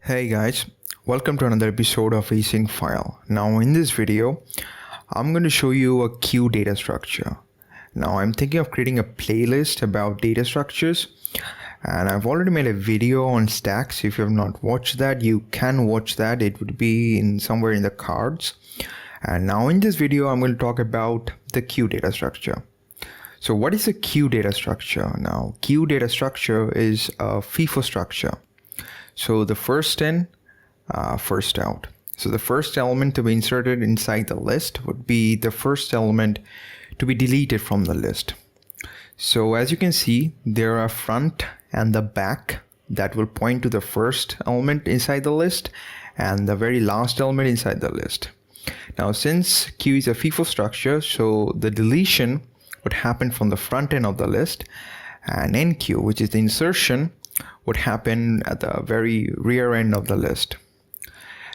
Hey guys, welcome to another episode of Async File. Now in this video, I'm going to show you a queue data structure. Now I'm thinking of creating a playlist about data structures, and I've already made a video on stacks. If you have not watched that, you can watch that. It would be somewhere in the cards. And now in this video, I'm going to talk about the queue data structure. So what is a queue data structure? Now, queue data structure is a FIFO structure. So the first in, first out. So the first element to be inserted inside the list would be the first element to be deleted from the list. So as you can see, there are front and the back that will point to the first element inside the list and the very last element inside the list. Now, since queue is a FIFO structure, so the deletion would happen from the front end of the list, and enqueue, which is the insertion, would happen at the very rear end of the list.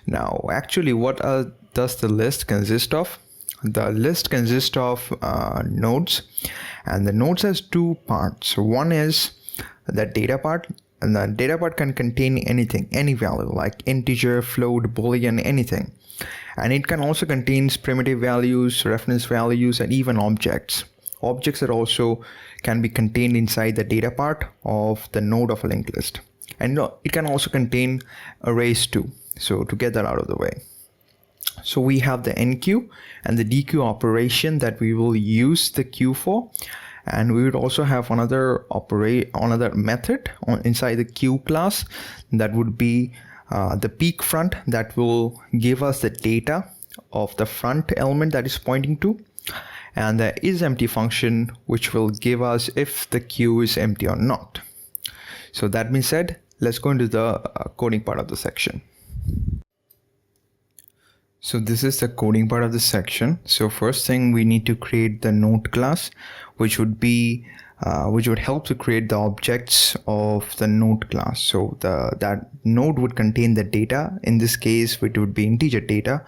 Now, actually, what does the list consist of? The list consists of nodes, and the nodes has two parts. One is the data part, and the data part can contain anything, any value like integer, float, boolean, anything. And it can also contain primitive values, reference values, and even objects. Objects that also can be contained inside the data part of the node of a linked list. And it can also contain arrays too. So to get that out of the way. So we have the enqueue and the dequeue operation that we will use the queue for. And we would also have another method inside the queue class that would be the peek front that will give us the data of the front element that is pointing to. And the isEmpty function, which will give us if the queue is empty or not. So that being said, let's go into the coding part of the section. So this is the coding part of the section. So first thing, we need to create the node class, which would help to create the objects of the node class. So that node would contain the data. In this case, it would be integer data,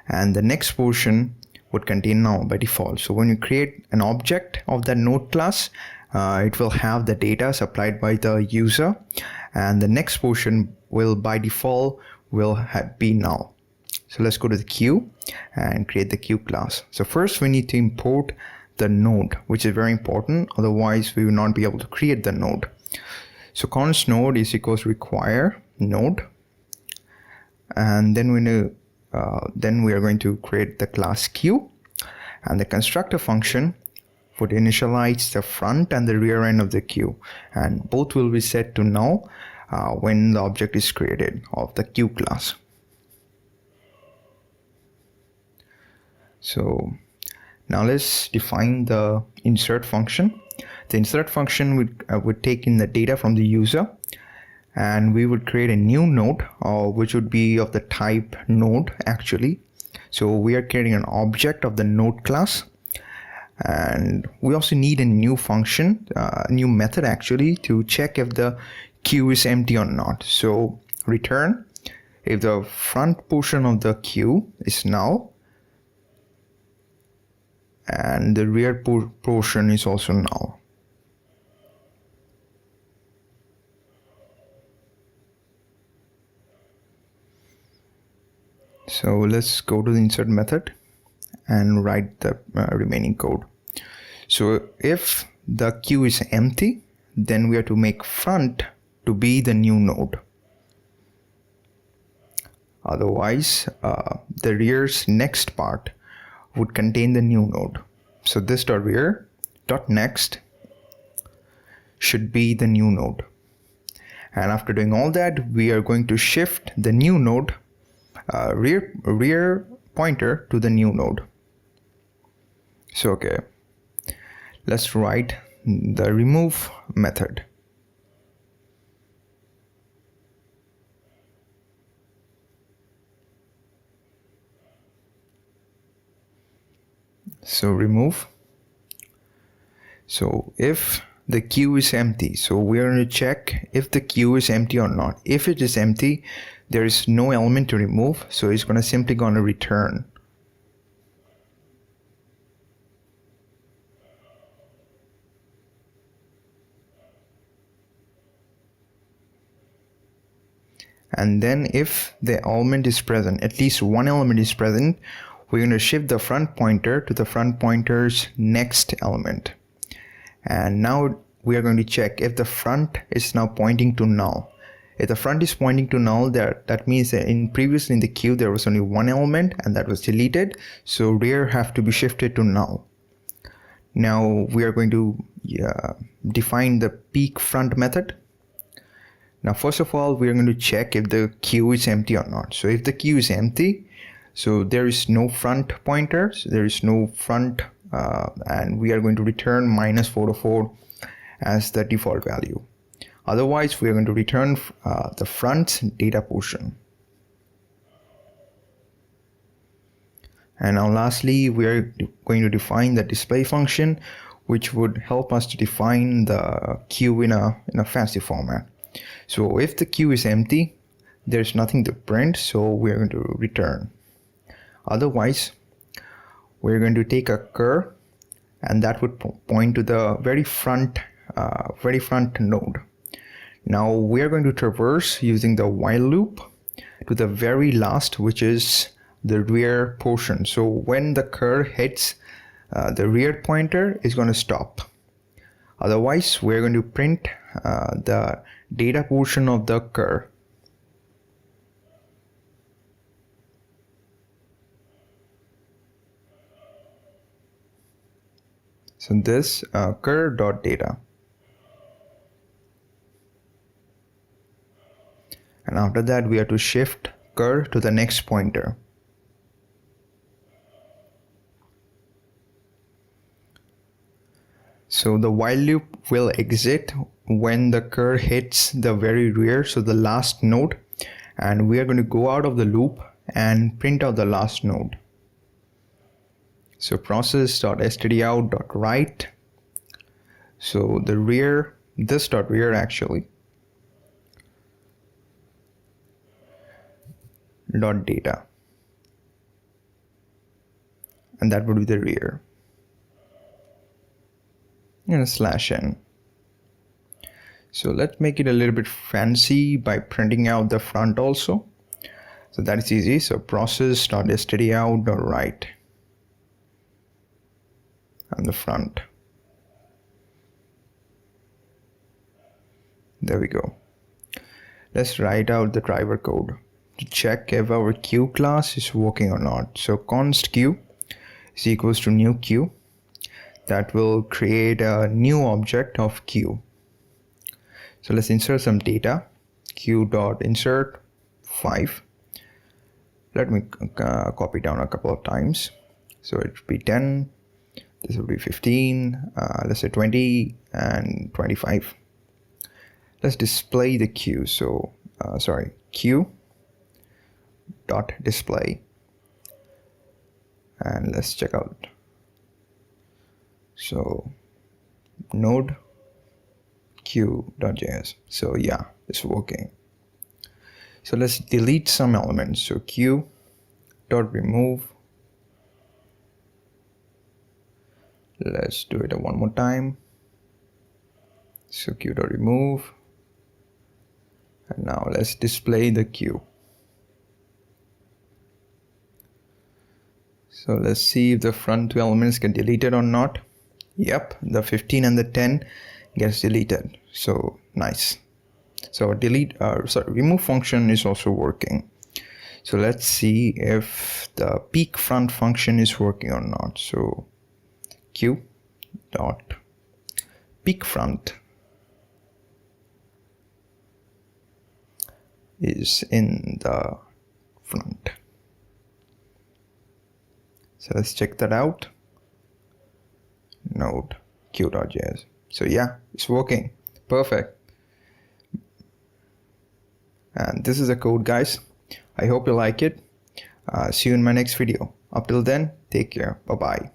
and the next portion would contain now by default. So when you create an object of that node class, it will have the data supplied by the user, and the next portion will by default be null. So let's go to the queue and create the queue class. So first we need to import the node, which is very important. Otherwise we will not be able to create the node. So const node is equals to require node, and then we are going to create the class queue, and the constructor function would initialize the front and the rear end of the queue, and both will be set to null when the object is created of the queue class. So now let's define the insert function. The insert function would take in the data from the user, and we would create a new node, which would be of the type node actually. So we are creating an object of the node class, and we also need a new function, new method actually, to check if the queue is empty or not. So return if the front portion of the queue is null and the rear portion is also null. So let's go to the insert method and write the remaining code. So if the queue is empty, then we have to make front to be the new node. Otherwise, the rear's next part would contain the new node. So this .rear .next should be the new node. And after doing all that, we are going to shift the new node rear pointer to the new node. So okay, let's write the remove method. So remove. So if the queue is empty, so we are going to check if the queue is empty or not. If it is empty, there is no element to remove, so it's simply going to return. And then if the element is present, at least one element is present, we're going to shift the front pointer to the front pointer's next element. And now we are going to check if the front is now pointing to null. If the front is pointing to null, that means that previously in the queue there was only one element and that was deleted, so rear have to be shifted to null. Now we are going to define the peek front method. Now first of all, we are going to check if the queue is empty or not. So if the queue is empty, so there is no front pointers, there is no front, and we are going to return -404 as the default value. Otherwise, we are going to return the front data portion. And now lastly, we are going to define the display function, which would help us to define the queue in a fancy format. So if the queue is empty, there's nothing to print, so we're going to return. Otherwise, we're going to take a cur, and that would point to the very front node. Now we are going to traverse using the while loop to the very last, which is the rear portion. So when the cur hits the rear pointer, is going to stop. Otherwise, we're going to print the data portion of the cur. So this cur.data. And after that, we have to shift cur to the next pointer. So the while loop will exit when the cur hits the very rear, so the last node, and we are going to go out of the loop and print out the last node. So process.stdout.write. So the rear, this dot rear actually, dot data, and that would be the rear, and a /n. So let's make it a little bit fancy by printing out the front also. So that is easy. So process.stdout.write and the front. There we go. Let's write out the driver code to check if our queue class is working or not. So const queue is equals to new queue. That will create a new object of queue. So let's insert some data. Queue.insert 5. Let me copy down a couple of times. So it would be 10. This would be 15. Let's say 20 and 25. Let's display the queue. So queue dot display, and let's check out. So node queue.js. So yeah, it's working. So let's delete some elements. So queue.remove. Let's do it one more time. So queue.remove, and now let's display the queue. So let's see if the front two elements get deleted or not. Yep, the 15 and the 10 gets deleted. So nice. So remove function is also working. So let's see if the peek front function is working or not. So queue dot peek front is in the front. So let's check that out. Node queue.js. So yeah, it's working. Perfect. And this is the code, guys. I hope you like it. See you in my next video. Up till then, take care. Bye bye.